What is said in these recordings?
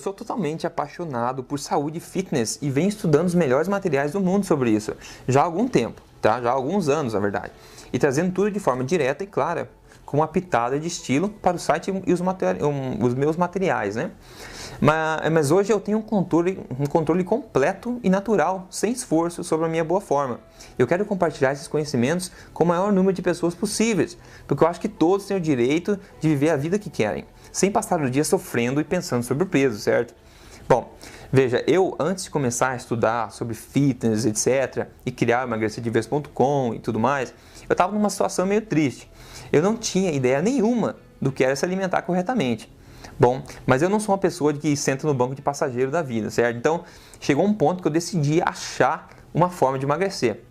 sou totalmente apaixonado por saúde e fitness e venho estudando os melhores materiais do mundo sobre isso já há algum tempo, tá? Já há alguns anos, na verdade. E trazendo tudo de forma direta e clara, com uma pitada de estilo para o site e os meus materiais, né? Mas hoje eu tenho um controle completo e natural, sem esforço, sobre a minha boa forma. Eu quero compartilhar esses conhecimentos com o maior número de pessoas possíveis, porque eu acho que todos têm o direito de viver a vida que querem, sem passar o dia sofrendo e pensando sobre o peso, certo? Bom, veja, eu antes de começar a estudar sobre fitness, etc., e criar emagrecerdeves.com e tudo mais, eu estava numa situação meio triste. Eu não tinha ideia nenhuma do que era se alimentar corretamente. Bom, mas eu não sou uma pessoa que senta no banco de passageiro da vida, certo? Então, chegou um ponto que eu decidi achar uma forma de emagrecer.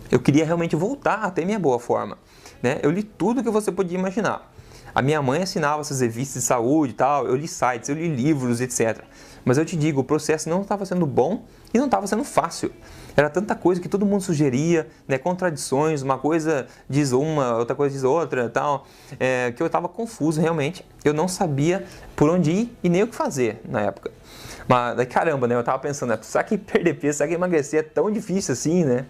Eu queria realmente voltar a ter minha boa forma, né? Eu li tudo que você podia imaginar. A minha mãe assinava essas revistas de saúde e tal, eu li sites, eu li livros, etc. Mas eu te digo, o processo não estava sendo bom e não estava sendo fácil. Era tanta coisa que todo mundo sugeria, né, contradições, uma coisa diz uma, outra coisa diz outra, tal, que eu estava confuso realmente. Eu não sabia por onde ir e nem o que fazer na época. Mas caramba, né, eu estava pensando, será que perder peso, será que emagrecer é tão difícil assim, né?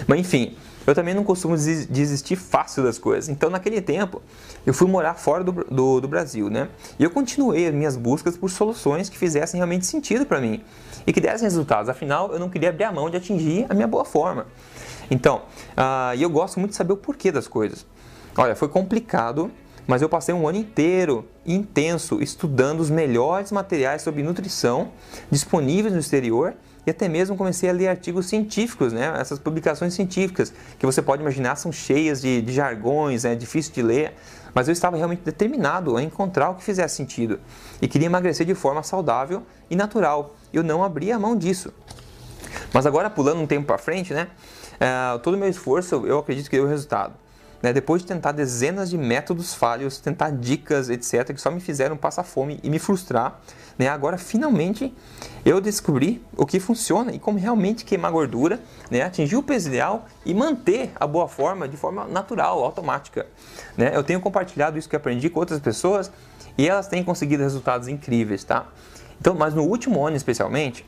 Mas enfim, eu também não costumo desistir fácil das coisas. Então, naquele tempo, eu fui morar fora do Brasil, né? E eu continuei as minhas buscas por soluções que fizessem realmente sentido para mim e que dessem resultados. Afinal, eu não queria abrir a mão de atingir a minha boa forma. Então, eu gosto muito de saber o porquê das coisas. Olha, foi complicado, mas eu passei um ano inteiro, intenso, estudando os melhores materiais sobre nutrição disponíveis no exterior e até mesmo comecei a ler artigos científicos, né? Essas publicações científicas que você pode imaginar são cheias de jargões, é difícil de ler, mas eu estava realmente determinado a encontrar o que fizesse sentido e queria emagrecer de forma saudável e natural. Eu não abria a mão disso. Mas agora, pulando um tempo para frente, né? Todo o meu esforço, eu acredito que deu resultado. Depois de tentar dezenas de métodos falhos, tentar dicas, etc., que só me fizeram passar fome e me frustrar, né? Agora, finalmente, eu descobri o que funciona e como realmente queimar gordura, né? Atingir o peso ideal e manter a boa forma de forma natural, automática, né? Eu tenho compartilhado isso que aprendi com outras pessoas e elas têm conseguido resultados incríveis, tá? Então, mas no último ano, especialmente,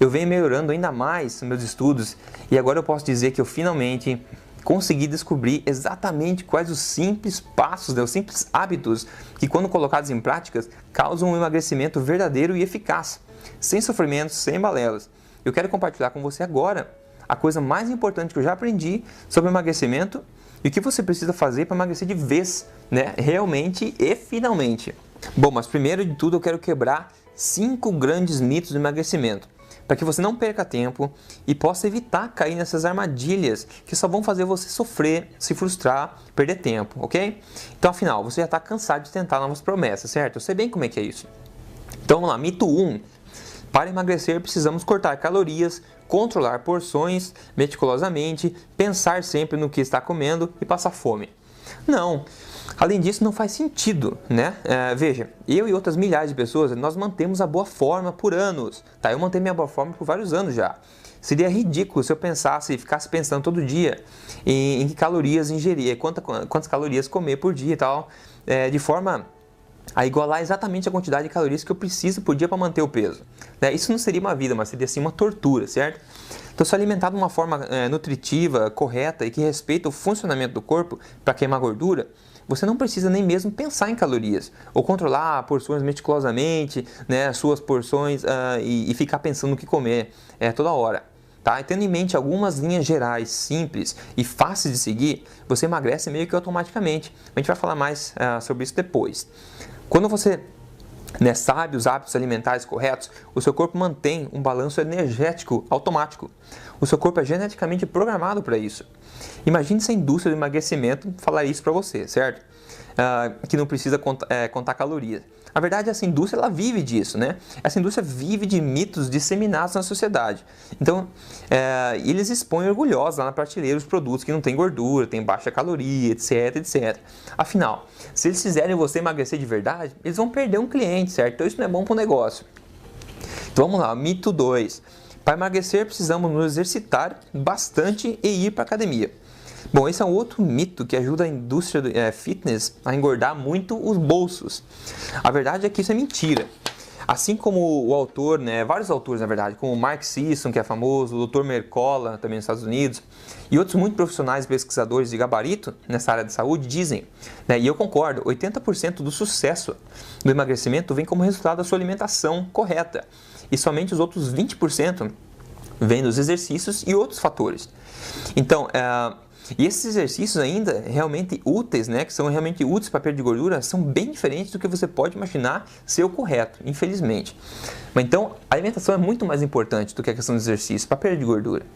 eu venho melhorando ainda mais meus estudos e agora eu posso dizer que eu finalmente consegui descobrir exatamente quais os simples passos, né, os simples hábitos que, quando colocados em práticas, causam um emagrecimento verdadeiro e eficaz, sem sofrimentos, sem balelas. Eu quero compartilhar com você agora a coisa mais importante que eu já aprendi sobre emagrecimento e o que você precisa fazer para emagrecer de vez, né, realmente e finalmente. Bom, mas primeiro de tudo eu quero quebrar 5 grandes mitos do emagrecimento, para que você não perca tempo e possa evitar cair nessas armadilhas que só vão fazer você sofrer, se frustrar, perder tempo, ok? Então, afinal, você já está cansado de tentar novas promessas, certo? Eu sei bem como é que é isso. Então, vamos lá, mito 1. Para emagrecer, precisamos cortar calorias, controlar porções meticulosamente, pensar sempre no que está comendo e passar fome. Não. Além disso, não faz sentido, né? Veja, eu e outras milhares de pessoas, nós mantemos a boa forma por anos, tá? Eu mantenho minha boa forma por vários anos já. Seria ridículo se eu ficasse pensando todo dia em que calorias ingerir, quantas calorias comer por dia e tal, de forma a igualar exatamente a quantidade de calorias que eu preciso por dia para manter o peso, né? Isso não seria uma vida, mas seria sim uma tortura, certo? Então, se alimentar de uma forma nutritiva, correta e que respeita o funcionamento do corpo para queimar gordura, você não precisa nem mesmo pensar em calorias ou controlar porções meticulosamente, né, suas porções e ficar pensando no que comer toda hora. Tá? E tendo em mente algumas linhas gerais simples e fáceis de seguir, você emagrece meio que automaticamente. A gente vai falar mais sobre isso depois. Quando você sabe os hábitos alimentares corretos, o seu corpo mantém um balanço energético automático. O seu corpo é geneticamente programado para isso. Imagine se a indústria do emagrecimento falar isso para você, certo? Que não precisa contar calorias. Na verdade, essa indústria ela vive disso, né? Essa indústria vive de mitos disseminados na sociedade. Então, eles expõem orgulhosos lá na prateleira os produtos que não têm gordura, têm baixa caloria, etc, etc. Afinal, se eles fizerem você emagrecer de verdade, eles vão perder um cliente, certo? Então, isso não é bom para o negócio. Então, vamos lá, mito 2. Para emagrecer, precisamos nos exercitar bastante e ir para a academia. Bom, esse é um outro mito que ajuda a indústria do fitness a engordar muito os bolsos. A verdade é que isso é mentira. Assim como o autor, né, vários autores na verdade, como o Mark Sisson, que é famoso, o Dr. Mercola, também nos Estados Unidos, e outros muitos profissionais e pesquisadores de gabarito nessa área de saúde dizem, né, e eu concordo, 80% do sucesso do emagrecimento vem como resultado da sua alimentação correta, e somente os outros 20% vem dos exercícios e outros fatores. Então, e esses exercícios ainda realmente úteis, né, que são realmente úteis para perda de gordura, são bem diferentes do que você pode imaginar ser o correto, infelizmente. Mas então, a alimentação é muito mais importante do que a questão do exercício para perda de gordura.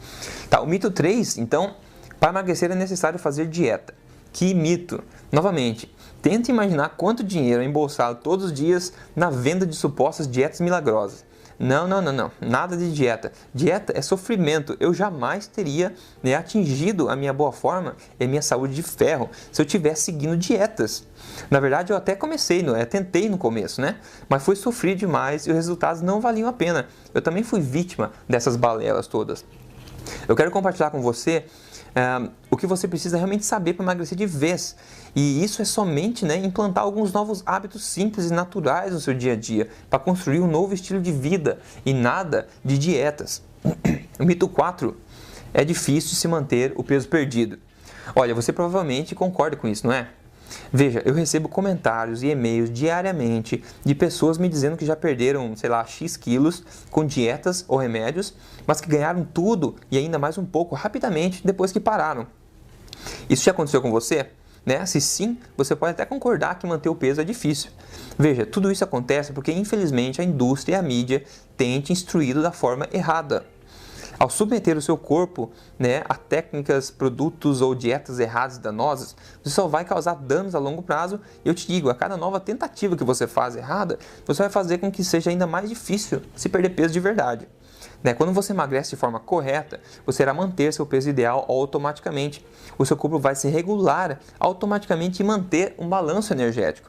Tá, o mito 3, então, para emagrecer é necessário fazer dieta. Que mito! Novamente, tente imaginar quanto dinheiro é embolsado todos os dias na venda de supostas dietas milagrosas. Não, nada de dieta. Dieta é sofrimento. Eu jamais teria, né, atingido a minha boa forma e a minha saúde de ferro se eu estivesse seguindo dietas. Na verdade, eu até tentei no começo, né? Mas foi sofrer demais e os resultados não valiam a pena. Eu também fui vítima dessas balelas todas. Eu quero compartilhar com você o que você precisa realmente saber para emagrecer de vez. E isso é somente, né, implantar alguns novos hábitos simples e naturais no seu dia a dia, para construir um novo estilo de vida e nada de dietas. O mito 4, é difícil se manter o peso perdido. Olha, você provavelmente concorda com isso, não é? Veja, eu recebo comentários e e-mails diariamente de pessoas me dizendo que já perderam, sei lá, X quilos com dietas ou remédios, mas que ganharam tudo e ainda mais um pouco rapidamente depois que pararam. Isso já aconteceu com você? Né? Se sim, você pode até concordar que manter o peso é difícil. Veja, tudo isso acontece porque infelizmente a indústria e a mídia têm te instruído da forma errada. Ao submeter o seu corpo, né, a técnicas, produtos ou dietas erradas e danosas, você só vai causar danos a longo prazo. E eu te digo, a cada nova tentativa que você faz errada, você vai fazer com que seja ainda mais difícil se perder peso de verdade. Né? Quando você emagrece de forma correta, você irá manter seu peso ideal automaticamente. O seu corpo vai se regular automaticamente e manter um balanço energético.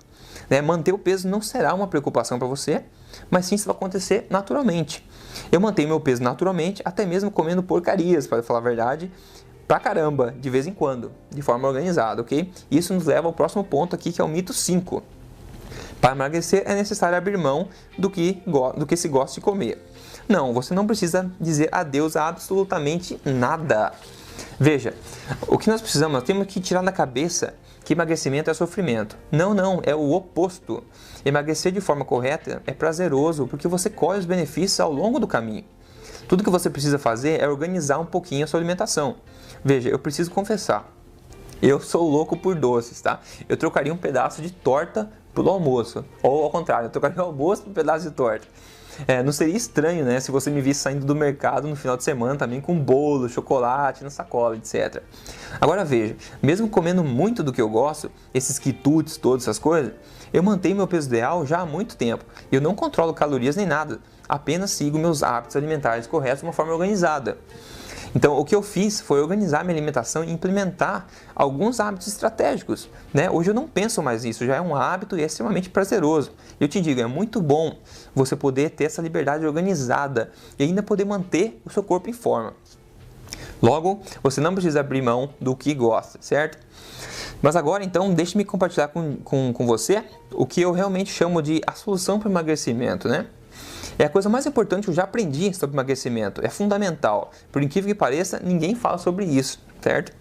Né? Manter o peso não será uma preocupação para você, mas sim isso vai acontecer naturalmente. Eu mantenho meu peso naturalmente, até mesmo comendo porcarias, para falar a verdade, pra caramba, de vez em quando, de forma organizada, ok? Isso nos leva ao próximo ponto aqui, que é o mito 5. Para emagrecer é necessário abrir mão do que se gosta de comer. Não, você não precisa dizer adeus a absolutamente nada. Veja, o que nós precisamos, nós temos que tirar da cabeça que emagrecimento é sofrimento. Não, é o oposto. Emagrecer de forma correta é prazeroso porque você colhe os benefícios ao longo do caminho. Tudo que você precisa fazer é organizar um pouquinho a sua alimentação. Veja, eu preciso confessar, eu sou louco por doces, tá? Eu trocaria um pedaço de torta pelo almoço, ou ao contrário, eu trocaria o almoço por um pedaço de torta. Não seria estranho, né, se você me visse saindo do mercado no final de semana também com bolo, chocolate na sacola, etc. Agora veja, mesmo comendo muito do que eu gosto, esses quitutes, todas essas coisas, eu mantenho meu peso ideal já há muito tempo. Eu não controlo calorias nem nada, apenas sigo meus hábitos alimentares corretos de uma forma organizada. Então, o que eu fiz foi organizar minha alimentação e implementar alguns hábitos estratégicos. Né? Hoje eu não penso mais nisso, já é um hábito e é extremamente prazeroso. Eu te digo, é muito bom você poder ter essa liberdade organizada e ainda poder manter o seu corpo em forma. Logo, você não precisa abrir mão do que gosta, certo? Mas agora, então, deixe-me compartilhar com você o que eu realmente chamo de a solução para o emagrecimento, né? É a coisa mais importante que eu já aprendi sobre emagrecimento. É fundamental. Por incrível que pareça, ninguém fala sobre isso, certo?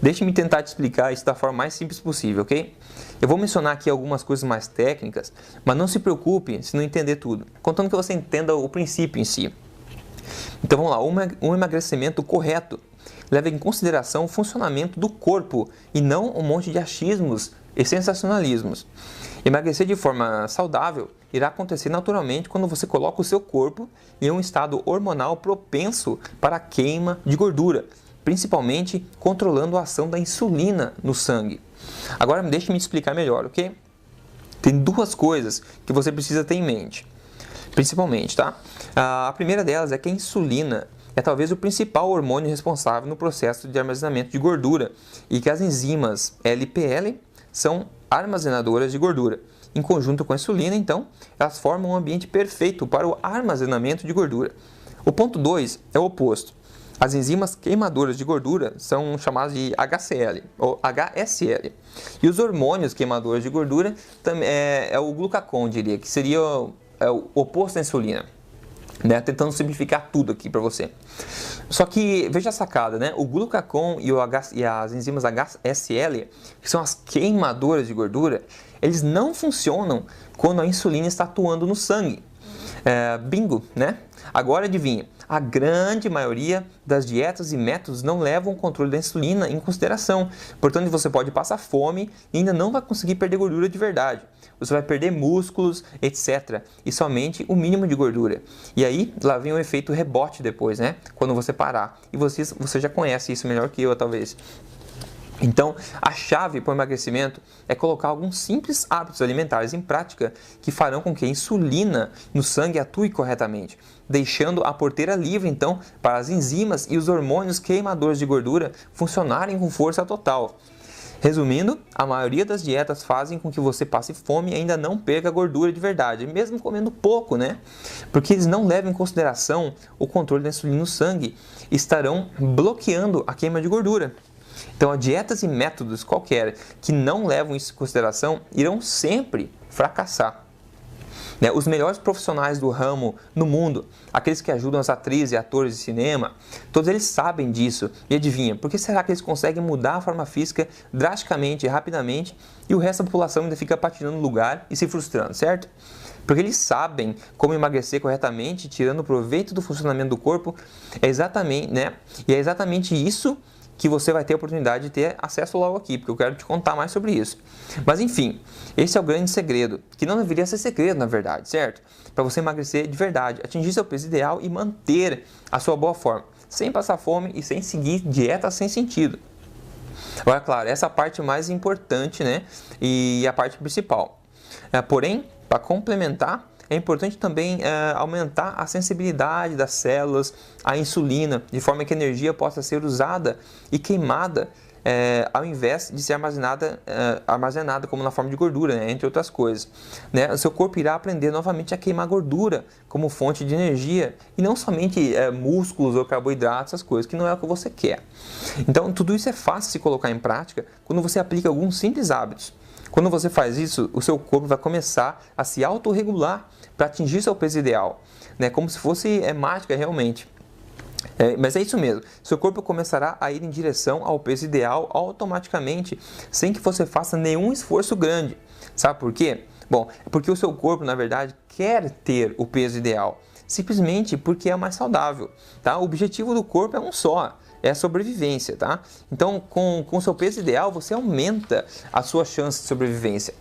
Deixe-me tentar te explicar isso da forma mais simples possível, ok? Eu vou mencionar aqui algumas coisas mais técnicas, mas não se preocupe se não entender tudo, contanto que você entenda o princípio em si. Então vamos lá, um emagrecimento correto leva em consideração o funcionamento do corpo e não um monte de achismos e sensacionalismos. Emagrecer de forma saudável irá acontecer naturalmente quando você coloca o seu corpo em um estado hormonal propenso para a queima de gordura, principalmente controlando a ação da insulina no sangue. Agora deixe-me explicar melhor, ok? Tem duas coisas que você precisa ter em mente, principalmente, tá? A primeira delas é que a insulina é talvez o principal hormônio responsável no processo de armazenamento de gordura e que as enzimas LPL são armazenadoras de gordura. Em conjunto com a insulina, então, elas formam um ambiente perfeito para o armazenamento de gordura. O ponto 2 é o oposto. As enzimas queimadoras de gordura são chamadas de HCl ou HSL. E os hormônios queimadores de gordura é o glucagon, diria, que seria é o oposto da insulina, né? Tentando simplificar tudo aqui para você. Só que, veja a sacada, né? O glucagon e as enzimas HSL, que são as queimadoras de gordura, eles não funcionam quando a insulina está atuando no sangue. Bingo, né? Agora adivinha, a grande maioria das dietas e métodos não levam o controle da insulina em consideração. Portanto, você pode passar fome e ainda não vai conseguir perder gordura de verdade. Você vai perder músculos, etc. E somente o mínimo de gordura. E aí, lá vem o efeito rebote depois, né? Quando você parar. E você já conhece isso melhor que eu, talvez. Então, a chave para o emagrecimento é colocar alguns simples hábitos alimentares em prática que farão com que a insulina no sangue atue corretamente, deixando a porteira livre, então, para as enzimas e os hormônios queimadores de gordura funcionarem com força total. Resumindo, a maioria das dietas fazem com que você passe fome e ainda não perca gordura de verdade, mesmo comendo pouco, né? Porque eles não levam em consideração o controle da insulina no sangue e estarão bloqueando a queima de gordura. Então, dietas e métodos qualquer que não levam isso em consideração irão sempre fracassar. Os melhores profissionais do ramo no mundo, aqueles que ajudam as atrizes e atores de cinema, todos eles sabem disso. E adivinha, por que será que eles conseguem mudar a forma física drasticamente e rapidamente e o resto da população ainda fica patinando no lugar e se frustrando, certo? Porque eles sabem como emagrecer corretamente, tirando proveito do funcionamento do corpo, E é exatamente isso que você vai ter a oportunidade de ter acesso logo aqui, porque eu quero te contar mais sobre isso. Mas enfim, esse é o grande segredo, que não deveria ser segredo na verdade, certo? Para você emagrecer de verdade, atingir seu peso ideal e manter a sua boa forma, sem passar fome e sem seguir dieta sem sentido. Agora, claro, essa é a parte mais importante, né? E a parte principal. Porém, para complementar, é importante também aumentar a sensibilidade das células à insulina, de forma que a energia possa ser usada e queimada ao invés de ser armazenada como na forma de gordura, né, entre outras coisas. O seu corpo irá aprender novamente a queimar gordura como fonte de energia e não somente músculos ou carboidratos, essas coisas, que não é o que você quer. Então, tudo isso é fácil de se colocar em prática quando você aplica alguns simples hábitos. Quando você faz isso, o seu corpo vai começar a se autorregular para atingir seu peso ideal, né? Como se fosse mágica realmente. Mas é isso mesmo, seu corpo começará a ir em direção ao peso ideal automaticamente, sem que você faça nenhum esforço grande. Sabe por quê? Bom, é porque o seu corpo, na verdade, quer ter o peso ideal, simplesmente porque é mais saudável, tá? O objetivo do corpo é um só, é a sobrevivência, tá? Então, com o seu peso ideal, você aumenta a sua chance de sobrevivência.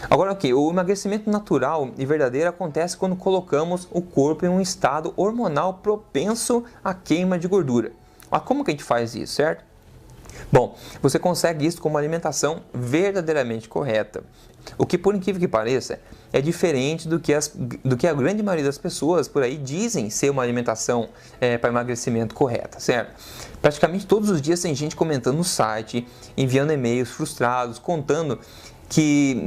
Agora, o emagrecimento natural e verdadeiro acontece quando colocamos o corpo em um estado hormonal propenso à queima de gordura. Mas como que a gente faz isso, certo? Bom, você consegue isso com uma alimentação verdadeiramente correta. O que, por incrível que pareça, é diferente do que a grande maioria das pessoas por aí dizem ser uma alimentação para emagrecimento correta, certo? Praticamente todos os dias tem gente comentando no site, enviando e-mails frustrados, contando que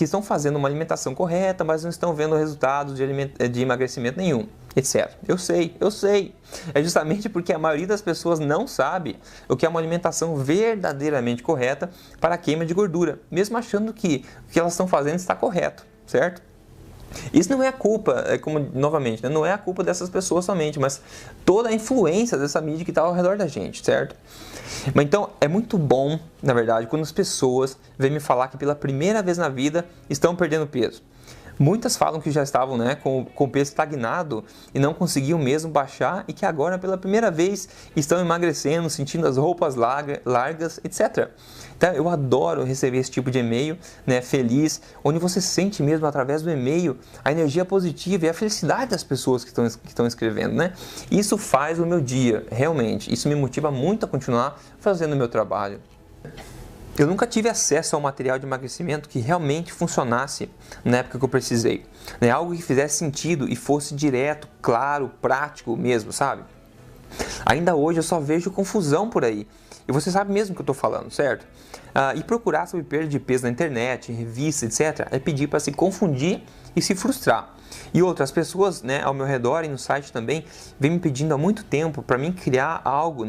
estão fazendo uma alimentação correta, mas não estão vendo resultados de emagrecimento nenhum, etc. Eu sei. É justamente porque a maioria das pessoas não sabe o que é uma alimentação verdadeiramente correta para a queima de gordura, mesmo achando que o que elas estão fazendo está correto, certo? Isso não é a culpa, novamente, não é a culpa dessas pessoas somente, mas toda a influência dessa mídia que está ao redor da gente, certo? Mas então, é muito bom, na verdade, quando as pessoas vêm me falar que pela primeira vez na vida estão perdendo peso. Muitas falam que já estavam com o peso estagnado e não conseguiam mesmo baixar e que agora pela primeira vez estão emagrecendo, sentindo as roupas largas, etc. Então, eu adoro receber esse tipo de e-mail, feliz, onde você sente mesmo através do e-mail a energia positiva e a felicidade das pessoas que estão escrevendo, né? Isso faz o meu dia, realmente. Isso me motiva muito a continuar fazendo o meu trabalho. Eu nunca tive acesso a um material de emagrecimento que realmente funcionasse na época que eu precisei. Algo que fizesse sentido e fosse direto, claro, prático mesmo, sabe? Ainda hoje eu só vejo confusão por aí. E você sabe mesmo o que eu estou falando, certo? E procurar sobre perda de peso na internet, em revista, etc. é pedir para se confundir e se frustrar. E outras pessoas, ao meu redor e no site também, vêm me pedindo há muito tempo para mim criar algo,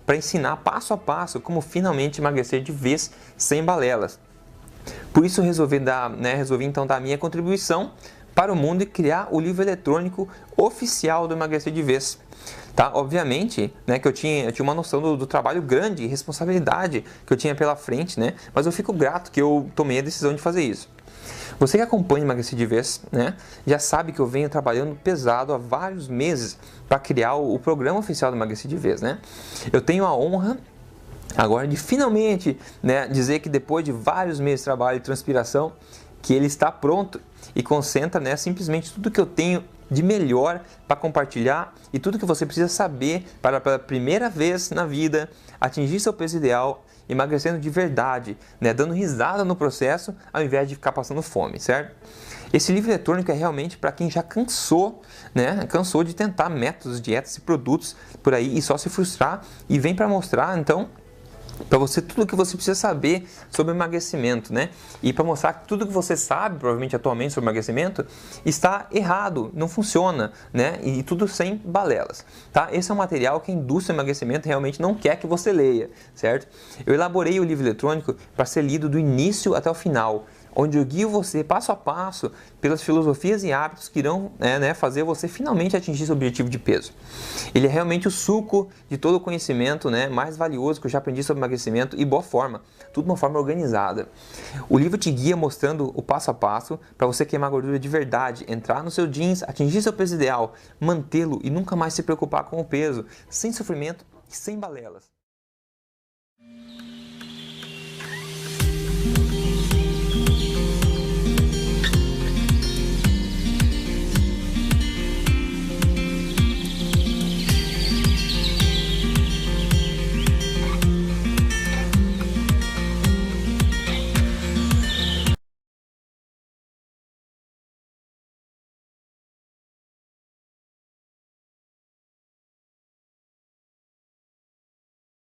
para ensinar passo a passo como finalmente emagrecer de vez sem balelas. Por isso resolvi então dar a minha contribuição para o mundo e criar o livro eletrônico oficial do Emagrecer de Vez. Tá? Obviamente, né, que eu tinha uma noção do trabalho grande e responsabilidade que eu tinha pela frente, né, mas eu fico grato que eu tomei a decisão de fazer isso. Você que acompanha Emagrecer de Vez, né, já sabe que eu venho trabalhando pesado há vários meses para criar o programa oficial do Emagrecer de Vez. Né? Eu tenho a honra agora de finalmente, né, dizer que depois de vários meses de trabalho e transpiração, que ele está pronto e concentra, né, simplesmente tudo que eu tenho de melhor para compartilhar e tudo que você precisa saber para pela primeira vez na vida atingir seu peso ideal, emagrecendo de verdade, né, dando risada no processo ao invés de ficar passando fome, certo? Esse livro eletrônico é realmente para quem já cansou, né, cansou de tentar métodos, dietas e produtos por aí e só se frustrar, e vem para mostrar então para você tudo o que você precisa saber sobre emagrecimento, né? E para mostrar que tudo que você sabe, provavelmente atualmente, sobre emagrecimento, está errado, não funciona, né? E tudo sem balelas, tá? Esse é um material que a indústria do emagrecimento realmente não quer que você leia, certo? Eu elaborei o livro eletrônico para ser lido do início até o final, onde eu guio você passo a passo pelas filosofias e hábitos que irão fazer você finalmente atingir seu objetivo de peso. Ele é realmente o suco de todo o conhecimento, né, mais valioso que eu já aprendi sobre emagrecimento e boa forma, tudo de uma forma organizada. O livro te guia mostrando o passo a passo para você queimar gordura de verdade, entrar no seu jeans, atingir seu peso ideal, mantê-lo e nunca mais se preocupar com o peso, sem sofrimento e sem balelas.